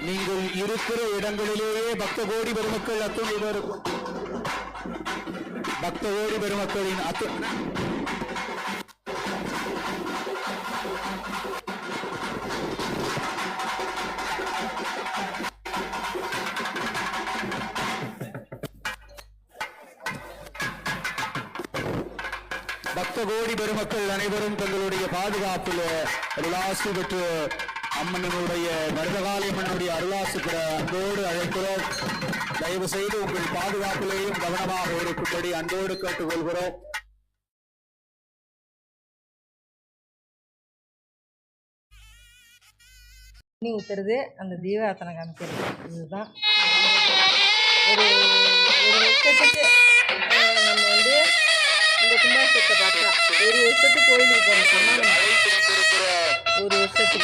நீங்கள் இருக்கிற இடங்களிலேயே பக்த கோடி பெருமக்கள் அத்துணை பேருக்கும் பக்த கோடி பெருமக்களின் பக்த கோடி பெருமக்கள் அனைவரும் தங்களுடைய பாதுகாப்பில் அருளாசி பெற்று அம்மனுடைய மருதகாளி அம்மனுடைய அருளாசி பெற அன்போடு அழைக்கிறோம். தயவு செய்து உங்கள் பாதுகாப்பிலேயும் கவனமாக இருக்கும்படி அன்போடு கேட்டுக்கொள்கிறோம். ஊத்துறது அந்த தீபாரத்தனை காமிக்கிறது இதுதான். ஒரு வருஷத்துக்கு நம்ம வந்து இந்த கும்பாபிஷேகத்தை பார்த்தா ஒரு வருஷத்துக்கு கோயிலுக்கு போகணும் சொன்னால் ஒரு வருஷத்துக்கு